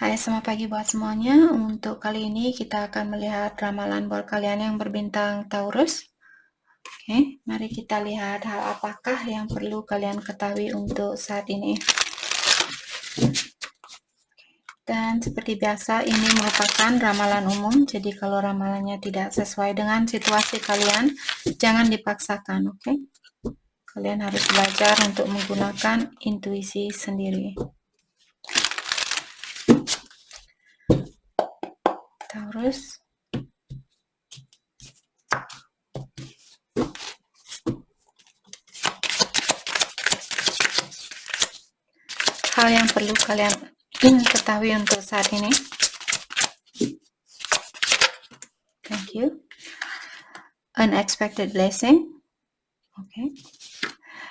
Hai, selamat pagi buat semuanya. Untuk kali ini kita akan melihat ramalan buat kalian yang berbintang Taurus. Oke, mari kita lihat hal apakah yang perlu kalian ketahui untuk saat ini. Dan seperti biasa, ini merupakan ramalan umum. Jadi kalau ramalannya tidak sesuai dengan situasi kalian, jangan dipaksakan, oke? Kalian harus belajar untuk menggunakan intuisi sendiri. Taurus. Hal yang perlu kalian ketahui untuk saat ini. Thank you. Unexpected blessing. Okay.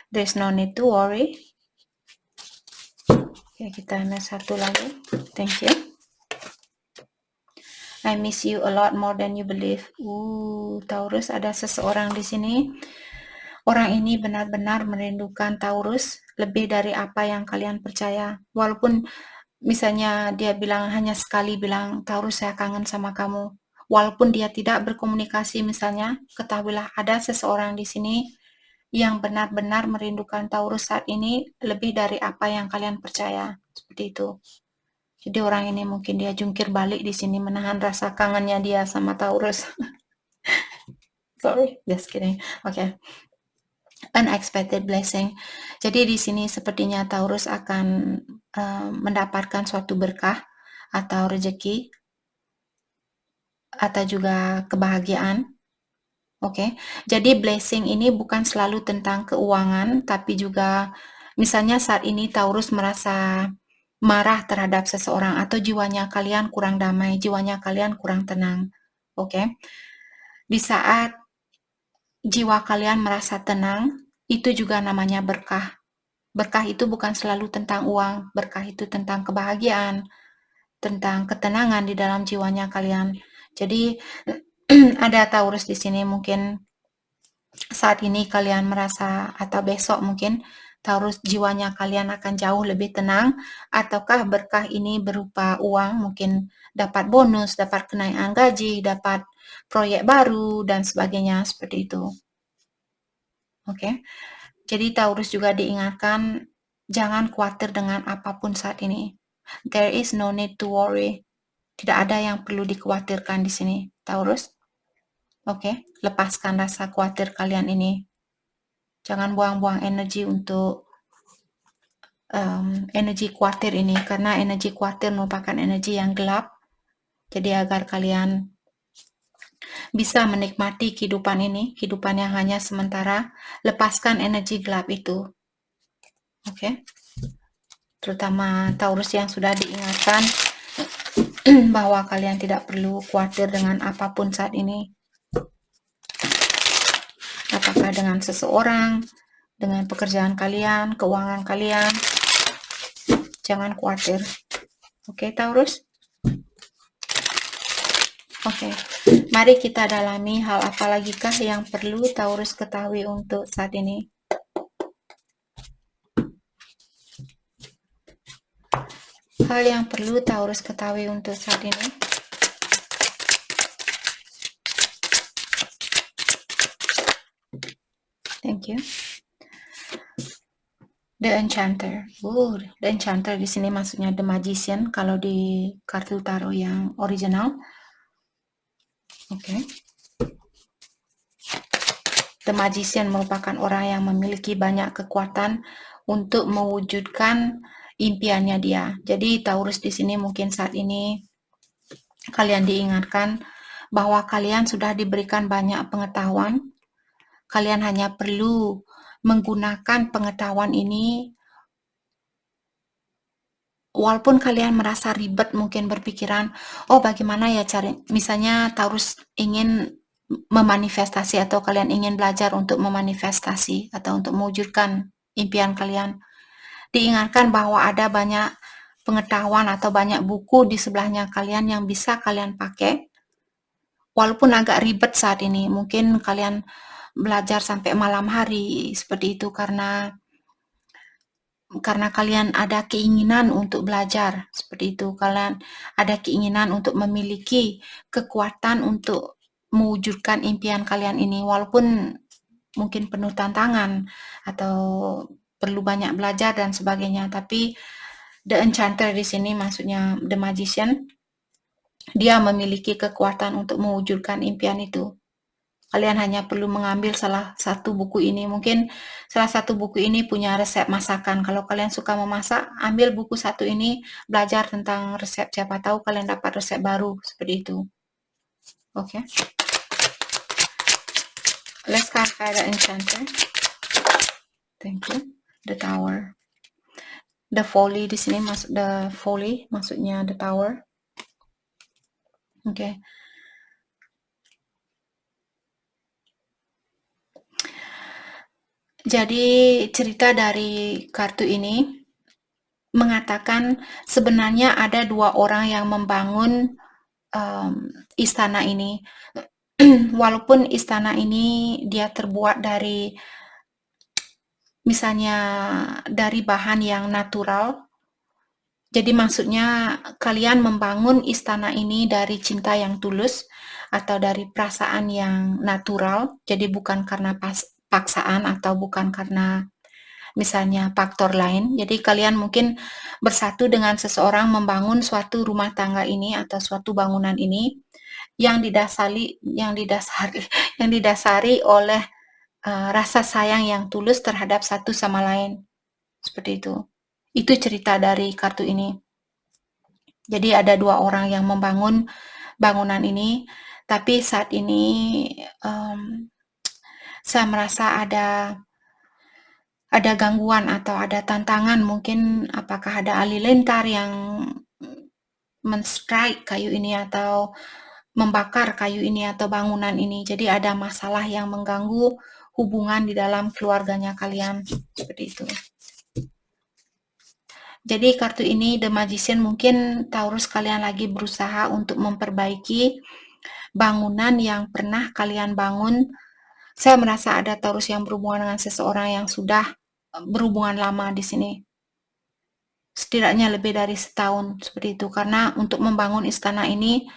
There's no need to worry. Oke, kita ambil satu lagi. Thank you. I miss you a lot more than you believe. Taurus, ada seseorang di sini. Orang ini benar-benar merindukan Taurus lebih dari apa yang kalian percaya. Walaupun misalnya dia bilang hanya sekali bilang, Taurus saya kangen sama kamu. Walaupun dia tidak berkomunikasi misalnya, ketahuilah ada seseorang di sini yang benar-benar merindukan Taurus saat ini lebih dari apa yang kalian percaya. Seperti itu. Jadi orang ini mungkin dia jungkir balik di sini menahan rasa kangennya dia sama Taurus. Sorry, just kidding. Okay. Unexpected blessing. Jadi di sini sepertinya Taurus akan mendapatkan suatu berkah atau rezeki atau juga kebahagiaan. Oke, jadi blessing ini bukan selalu tentang keuangan, tapi juga misalnya saat ini Taurus merasa marah terhadap seseorang atau jiwanya kalian kurang damai, jiwanya kalian kurang tenang. Oke, di saat jiwa kalian merasa tenang, itu juga namanya berkah. Berkah itu bukan selalu tentang uang, berkah itu tentang kebahagiaan, tentang ketenangan di dalam jiwanya kalian. Jadi ada Taurus di sini mungkin saat ini kalian merasa atau besok mungkin Taurus jiwanya kalian akan jauh lebih tenang, ataukah berkah ini berupa uang, mungkin dapat bonus, dapat kenaikan gaji, dapat proyek baru dan sebagainya seperti itu. Oke. Jadi Taurus juga diingatkan jangan khawatir dengan apapun saat ini. There is no need to worry. Tidak ada yang perlu dikhawatirkan di sini, Taurus. Oke, lepaskan rasa khawatir kalian ini. Jangan buang-buang energi untuk energi khawatir ini, karena energi khawatir merupakan energi yang gelap. Jadi agar kalian bisa menikmati kehidupan ini, kehidupan yang hanya sementara, lepaskan energi gelap itu. Oke. Terutama Taurus yang sudah diingatkan bahwa kalian tidak perlu khawatir dengan apapun saat ini. Apakah dengan seseorang, dengan pekerjaan kalian, keuangan kalian. Jangan khawatir. Oke, Taurus? Oke, mari kita dalami hal apa lagikah yang perlu Taurus ketahui untuk saat ini. Hal yang perlu Taurus ketahui untuk saat ini. Thank you. The Enchanter. The Enchanter di sini maksudnya The Magician kalau di kartu tarot yang original. Oke. The Magician merupakan orang yang memiliki banyak kekuatan untuk mewujudkan impiannya dia. Jadi Taurus di sini mungkin saat ini kalian diingatkan bahwa kalian sudah diberikan banyak pengetahuan. Kalian hanya perlu menggunakan pengetahuan ini. Walaupun kalian merasa ribet, mungkin berpikiran, oh bagaimana ya cari, misalnya Taurus ingin memanifestasi atau kalian ingin belajar untuk memanifestasi atau untuk mewujudkan impian kalian. Diingatkan bahwa ada banyak pengetahuan atau banyak buku di sebelahnya kalian yang bisa kalian pakai. Walaupun agak ribet saat ini, mungkin kalian belajar sampai malam hari seperti itu karena karena kalian ada keinginan untuk belajar, seperti itu. Kalian ada keinginan untuk memiliki kekuatan untuk mewujudkan impian kalian ini, walaupun mungkin penuh tantangan atau perlu banyak belajar dan sebagainya. Tapi The Enchanter di sini maksudnya The Magician, dia memiliki kekuatan untuk mewujudkan impian itu. Kalian hanya perlu mengambil salah satu buku ini. Mungkin salah satu buku ini punya resep masakan. Kalau kalian suka memasak, ambil buku satu ini, belajar tentang resep. Siapa tahu kalian dapat resep baru seperti itu. Oke. Let's clarify the enchanter. Thank you. The Tower. The Folly di sini masuk the Folly, maksudnya the Tower. Oke. Jadi cerita dari kartu ini mengatakan sebenarnya ada dua orang yang membangun istana ini. Walaupun istana ini dia terbuat dari misalnya dari bahan yang natural. Jadi maksudnya kalian membangun istana ini dari cinta yang tulus atau dari perasaan yang natural. Jadi bukan karena paksaan atau bukan karena misalnya faktor lain. Jadi kalian mungkin bersatu dengan seseorang membangun suatu rumah tangga ini atau suatu bangunan ini yang didasari oleh rasa sayang yang tulus terhadap satu sama lain. Seperti itu. Itu cerita dari kartu ini. Jadi ada dua orang yang membangun bangunan ini, tapi saat ini saya merasa ada gangguan atau ada tantangan, mungkin apakah ada halilintar yang men-strike kayu ini atau membakar kayu ini atau bangunan ini. Jadi ada masalah yang mengganggu hubungan di dalam keluarganya kalian, seperti itu. Jadi kartu ini The Magician, mungkin Taurus kalian lagi berusaha untuk memperbaiki bangunan yang pernah kalian bangun. Saya merasa ada Taurus yang berhubungan dengan seseorang yang sudah berhubungan lama di sini. Setidaknya lebih dari setahun seperti itu. Karena untuk membangun istana ini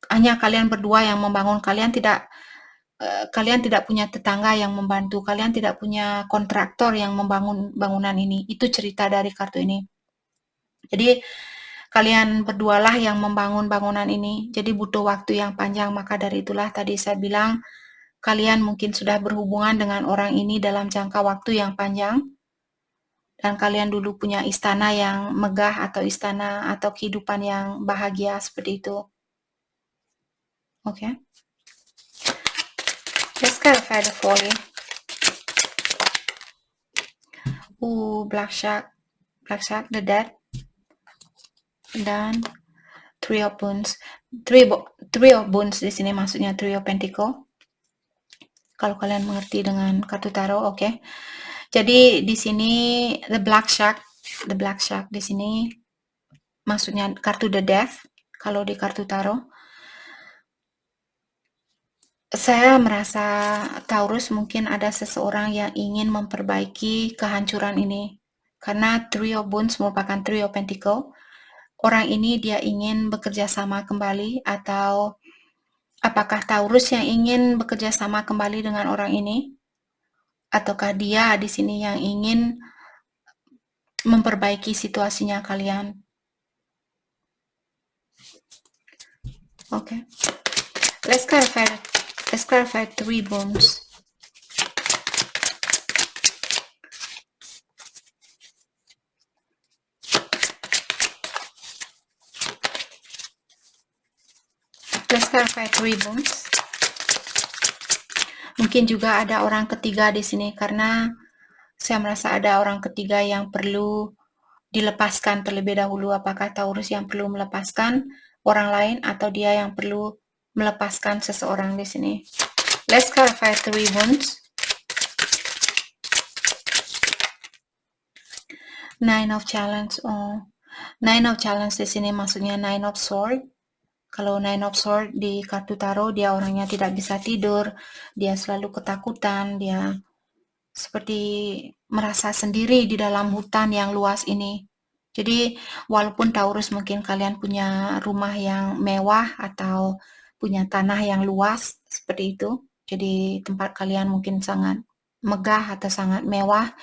hanya kalian berdua yang membangun. Kalian tidak punya tetangga yang membantu. Kalian tidak punya kontraktor yang membangun bangunan ini. Itu cerita dari kartu ini. Jadi kalian berdualah yang membangun bangunan ini. Jadi butuh waktu yang panjang. Maka dari itulah tadi saya bilang kalian mungkin sudah berhubungan dengan orang ini dalam jangka waktu yang panjang. Dan kalian dulu punya istana yang megah atau istana atau kehidupan yang bahagia seperti itu. Oke. Let's clarify the folly. Black Shark, the Dead, dan Three of Wands. Three of Wands di sini maksudnya Three of Pentacles. Kalau kalian mengerti dengan kartu tarot, oke. Jadi di sini the Black Shark di sini maksudnya kartu the Death. Kalau di kartu tarot, saya merasa Taurus mungkin ada seseorang yang ingin memperbaiki kehancuran ini. Karena Three of Wands merupakan Three of Pentacles. Orang ini dia ingin bekerja sama kembali, atau apakah Taurus yang ingin bekerja sama kembali dengan orang ini? Ataukah dia di sini yang ingin memperbaiki situasinya kalian? Oke. Let's clarify Three Wands. Let's clarify Three Wands. Mungkin juga ada orang ketiga di sini, karena saya merasa ada orang ketiga yang perlu dilepaskan terlebih dahulu. Apakah Taurus yang perlu melepaskan orang lain atau dia yang perlu melepaskan seseorang di sini? Let's clarify Three Wands. Nine of Challenge. Nine of Challenge di sini maksudnya Nine of Sword. Kalau Nine of Sword di kartu tarot, dia orangnya tidak bisa tidur, dia selalu ketakutan, dia seperti merasa sendiri di dalam hutan yang luas ini. Jadi, walaupun Taurus mungkin kalian punya rumah yang mewah atau punya tanah yang luas seperti itu, jadi tempat kalian mungkin sangat megah atau sangat mewah,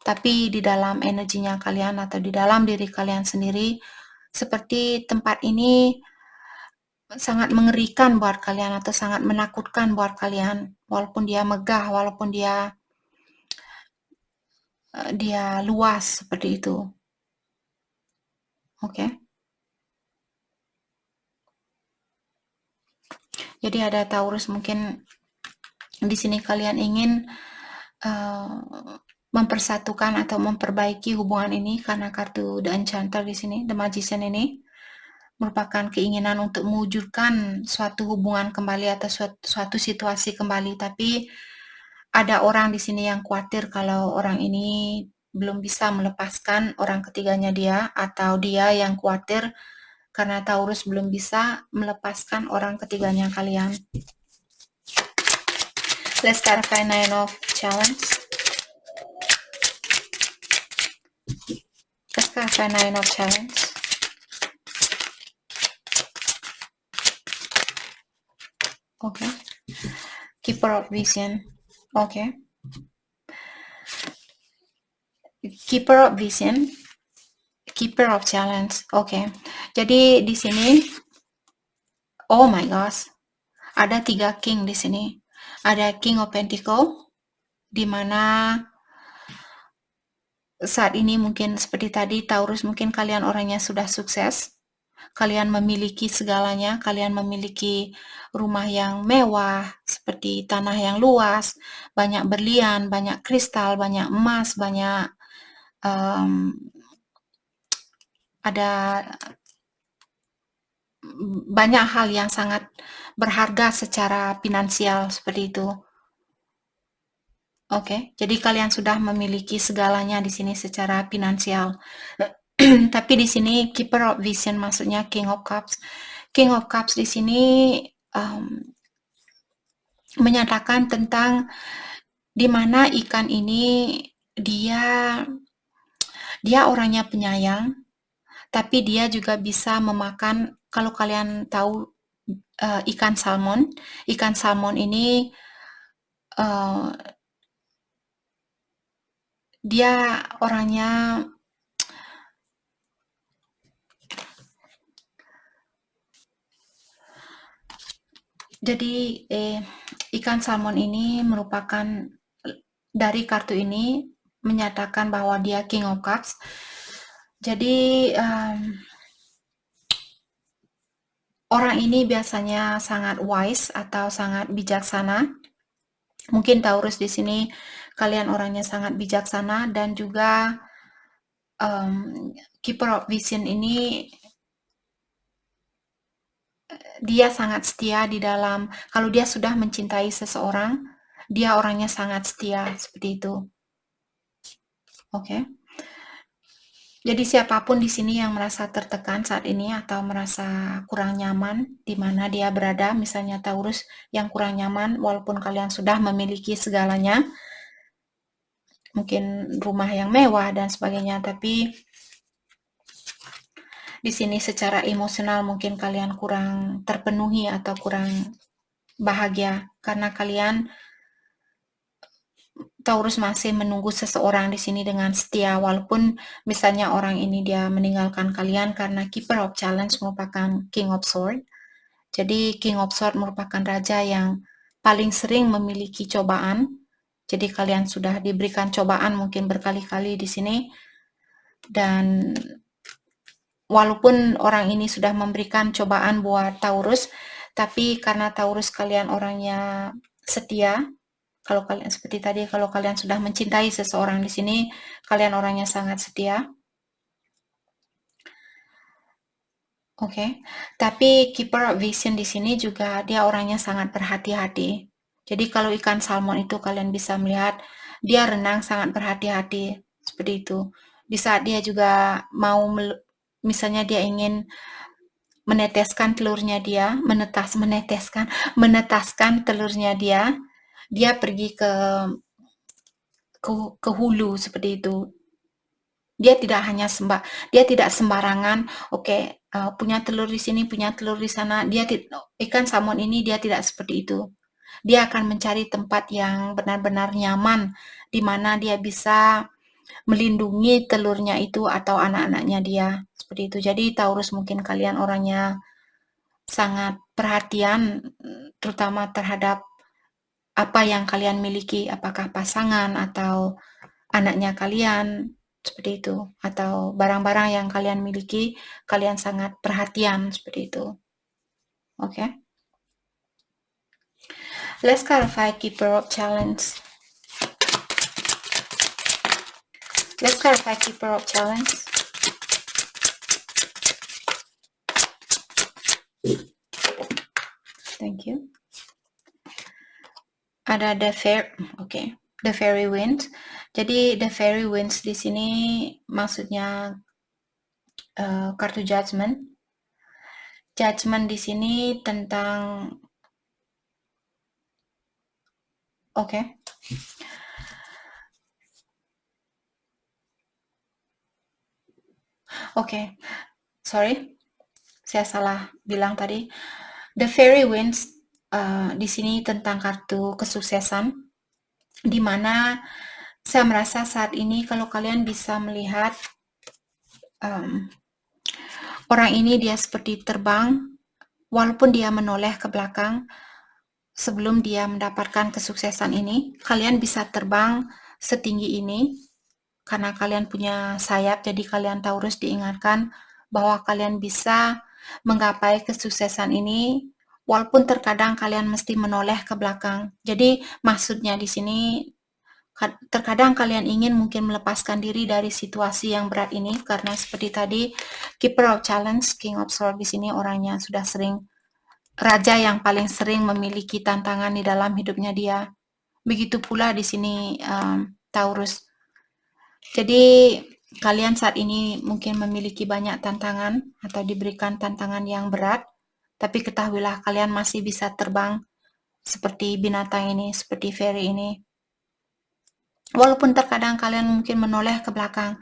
tapi di dalam energinya kalian atau di dalam diri kalian sendiri, seperti tempat ini sangat mengerikan buat kalian atau sangat menakutkan buat kalian, walaupun dia megah, walaupun dia luas seperti itu. Oke. Jadi ada Taurus mungkin di sini kalian ingin mempersatukan atau memperbaiki hubungan ini karena kartu The Enchanter di sini, The Magician ini merupakan keinginan untuk mewujudkan suatu hubungan kembali atau suatu situasi kembali, tapi ada orang di sini yang khawatir kalau orang ini belum bisa melepaskan orang ketiganya dia, atau dia yang khawatir karena Taurus belum bisa melepaskan orang ketiganya kalian. Let's clarify Nine of Challenge. Let's clarify Nine of Challenge. Okay. Keeper of Vision. Okay. Keeper of Vision. Keeper of Challenge. Okay. Jadi di sini, oh my gosh, ada 3 king di sini. Ada King of Pentacle, di mana saat ini mungkin seperti tadi Taurus, mungkin kalian orangnya sudah sukses. Kalian memiliki segalanya, kalian memiliki rumah yang mewah, seperti tanah yang luas, banyak berlian, banyak kristal, banyak emas, banyak ada banyak hal yang sangat berharga secara finansial seperti itu. Oke, jadi kalian sudah memiliki segalanya di sini secara finansial. Tapi di sini Keeper of Vision maksudnya King of Cups. King of Cups di sini menyatakan tentang di mana ikan ini dia orangnya penyayang, tapi dia juga bisa memakan. Kalau kalian tahu ikan salmon ini dia orangnya jadi ikan salmon ini merupakan, dari kartu ini menyatakan bahwa dia King of Cups. Jadi orang ini biasanya sangat wise atau sangat bijaksana. Mungkin Taurus di sini kalian orangnya sangat bijaksana, dan juga Keeper of Vision ini dia sangat setia di dalam, kalau dia sudah mencintai seseorang, dia orangnya sangat setia seperti itu. Oke. Jadi siapapun di sini yang merasa tertekan saat ini atau merasa kurang nyaman di mana dia berada, misalnya Taurus yang kurang nyaman walaupun kalian sudah memiliki segalanya, mungkin rumah yang mewah dan sebagainya, tapi di sini secara emosional mungkin kalian kurang terpenuhi atau kurang bahagia karena kalian Taurus masih menunggu seseorang di sini dengan setia, walaupun misalnya orang ini dia meninggalkan kalian karena Keeper of Challenge merupakan King of Sword. Jadi King of Sword merupakan raja yang paling sering memiliki cobaan. Jadi kalian sudah diberikan cobaan mungkin berkali-kali di sini, dan walaupun orang ini sudah memberikan cobaan buat Taurus, tapi karena Taurus kalian orangnya setia. Kalau kalian seperti tadi, kalau kalian sudah mencintai seseorang di sini, kalian orangnya sangat setia. Oke. Tapi Keeper of Vision di sini juga dia orangnya sangat berhati-hati. Jadi kalau ikan salmon itu kalian bisa melihat dia renang sangat berhati-hati seperti itu. Di saat dia juga mau misalnya dia ingin meneteskan telurnya dia, menetaskan telurnya dia pergi ke ke hulu seperti itu. Dia tidak sembarangan, oke, punya telur di sini, punya telur di sana. Ikan salmon ini dia tidak seperti itu. Dia akan mencari tempat yang benar-benar nyaman, di mana dia bisa melindungi telurnya itu atau anak-anaknya dia, seperti itu. Jadi Taurus mungkin kalian orangnya sangat perhatian, terutama terhadap apa yang kalian miliki, apakah pasangan atau anaknya kalian, seperti itu. Atau barang-barang yang kalian miliki, kalian sangat perhatian, seperti itu. Okay? Let's clarify Keeper of Challenge. Let's clarify Keeper of Challenge. Thank you. Ada the Fairy Winds. Jadi the Fairy Winds di sini maksudnya kartu Judgment. Judgment di sini tentang sorry, saya salah bilang tadi. The Fairy Winds di sini tentang kartu kesuksesan, di mana saya merasa saat ini kalau kalian bisa melihat orang ini dia seperti terbang, walaupun dia menoleh ke belakang sebelum dia mendapatkan kesuksesan ini. Kalian bisa terbang setinggi ini karena kalian punya sayap, jadi kalian Taurus diingatkan bahwa kalian bisa menggapai kesuksesan ini walaupun terkadang kalian mesti menoleh ke belakang. Jadi maksudnya di sini terkadang kalian ingin mungkin melepaskan diri dari situasi yang berat ini karena seperti tadi Keeper of Challenge, King of Swords di sini orangnya sudah sering, raja yang paling sering memiliki tantangan di dalam hidupnya dia. Begitu pula di sini Taurus. Jadi kalian saat ini mungkin memiliki banyak tantangan atau diberikan tantangan yang berat, tapi ketahuilah kalian masih bisa terbang seperti binatang ini, seperti fairy ini. Walaupun terkadang kalian mungkin menoleh ke belakang,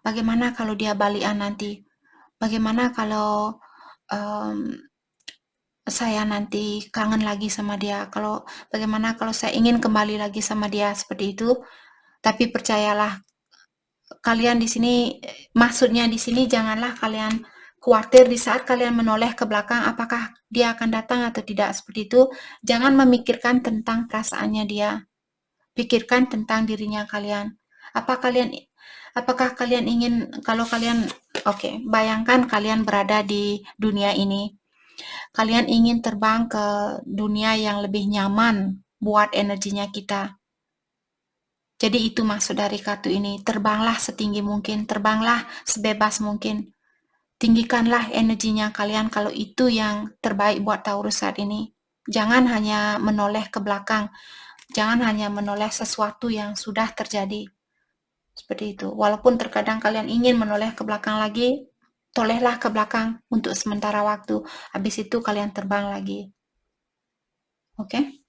bagaimana kalau dia balikan nanti? Bagaimana kalau saya nanti kangen lagi sama dia? Bagaimana kalau saya ingin kembali lagi sama dia, seperti itu? Tapi percayalah, kalian di sini, maksudnya di sini janganlah kalian khawatir di saat kalian menoleh ke belakang apakah dia akan datang atau tidak, seperti itu. Jangan memikirkan tentang perasaannya dia. Pikirkan tentang dirinya kalian. Apakah kalian ingin, bayangkan kalian berada di dunia ini. Kalian ingin terbang ke dunia yang lebih nyaman buat energinya kita. Jadi itu maksud dari kartu ini. Terbanglah setinggi mungkin, terbanglah sebebas mungkin. Tinggikanlah energinya kalian kalau itu yang terbaik buat Taurus saat ini. Jangan hanya menoleh ke belakang. Jangan hanya menoleh sesuatu yang sudah terjadi. Seperti itu. Walaupun terkadang kalian ingin menoleh ke belakang lagi, tolehlah ke belakang untuk sementara waktu. Habis itu kalian terbang lagi. Oke?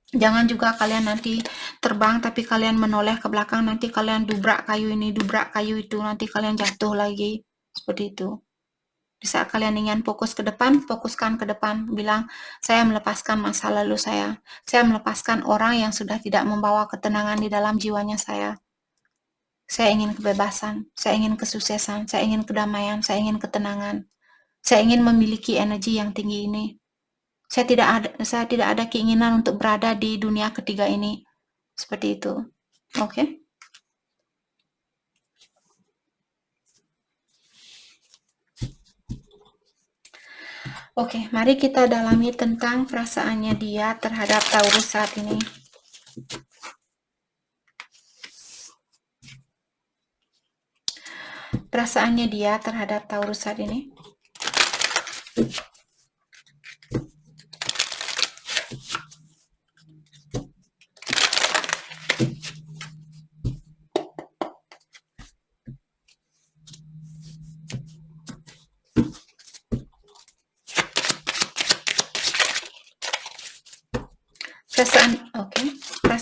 Jangan juga kalian nanti terbang tapi kalian menoleh ke belakang, nanti kalian dubrak kayu ini, dubrak kayu itu, nanti kalian jatuh lagi. Seperti itu. Di saat kalian ingin fokus ke depan, fokuskan ke depan. Bilang, saya melepaskan masa lalu saya. Saya melepaskan orang yang sudah tidak membawa ketenangan di dalam jiwanya saya. Saya ingin kebebasan, saya ingin kesuksesan, saya ingin kedamaian, saya ingin ketenangan. Saya ingin memiliki energi yang tinggi ini. Saya tidak ada keinginan untuk berada di dunia ketiga ini. Seperti itu. Oke? Oke, mari kita dalami tentang perasaannya dia terhadap Taurus saat ini. Perasaannya dia terhadap Taurus saat ini.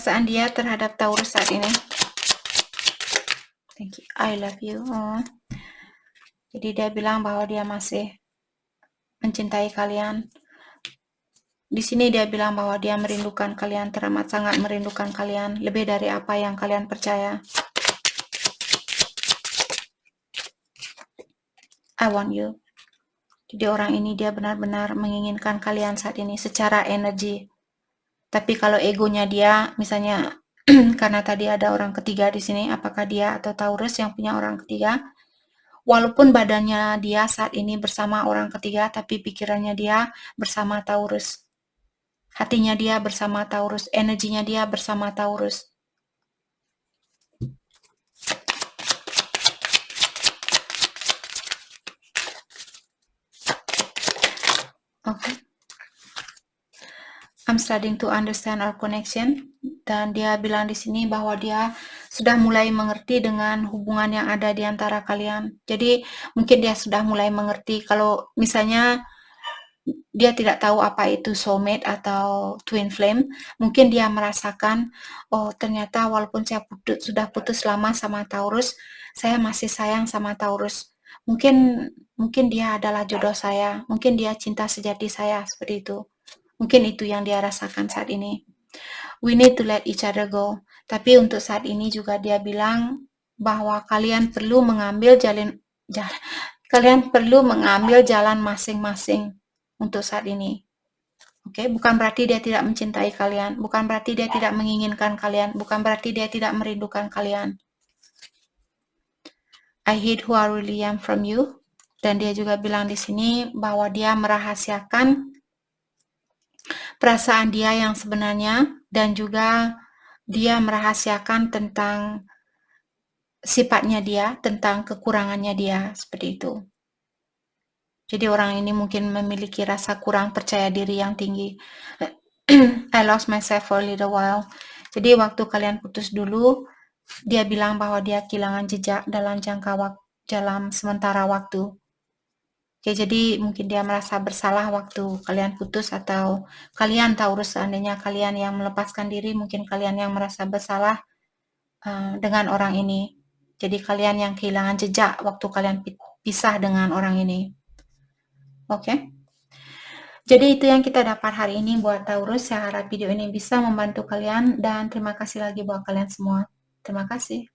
perasaan dia terhadap Taurus saat ini? Thank you. I love you. Oh. Jadi dia bilang bahwa dia masih mencintai kalian. Di sini dia bilang bahwa dia merindukan kalian, teramat sangat merindukan kalian, lebih dari apa yang kalian percaya. I want you. Jadi orang ini dia benar-benar menginginkan kalian saat ini secara energi. Tapi kalau egonya dia, misalnya karena tadi ada orang ketiga di sini, apakah dia atau Taurus yang punya orang ketiga? Walaupun badannya dia saat ini bersama orang ketiga, tapi pikirannya dia bersama Taurus. Hatinya dia bersama Taurus, energinya dia bersama Taurus. Oke. I'm starting to understand our connection. Dan dia bilang di sini bahwa dia sudah mulai mengerti dengan hubungan yang ada di antara kalian. Jadi mungkin dia sudah mulai mengerti kalau misalnya dia tidak tahu apa itu soulmate atau twin flame, mungkin dia merasakan, oh ternyata walaupun saya sudah putus lama sama Taurus, saya masih sayang sama Taurus. Mungkin dia adalah jodoh saya, mungkin dia cinta sejati saya, seperti itu. Mungkin itu yang dia rasakan saat ini. We need to let each other go. Tapi untuk saat ini juga dia bilang bahwa kalian perlu mengambil jalan masing-masing untuk saat ini. Oke, bukan berarti dia tidak mencintai kalian, bukan berarti dia tidak menginginkan kalian, bukan berarti dia tidak merindukan kalian. I hate who I really am from you. Dan dia juga bilang di sini bahwa dia merahasiakan perasaan dia yang sebenarnya, dan juga dia merahasiakan tentang sifatnya dia, tentang kekurangannya dia, seperti itu. Jadi orang ini mungkin memiliki rasa kurang percaya diri yang tinggi. I lost myself for a little while. Jadi waktu kalian putus dulu, dia bilang bahwa dia kehilangan jejak dalam sementara waktu. Oke, jadi mungkin dia merasa bersalah waktu kalian putus, atau kalian Taurus, seandainya kalian yang melepaskan diri, mungkin kalian yang merasa bersalah dengan orang ini. Jadi kalian yang kehilangan jejak waktu kalian pisah dengan orang ini. Oke. Jadi itu yang kita dapat hari ini buat Taurus. Saya harap video ini bisa membantu kalian, dan terima kasih lagi buat kalian semua. Terima kasih.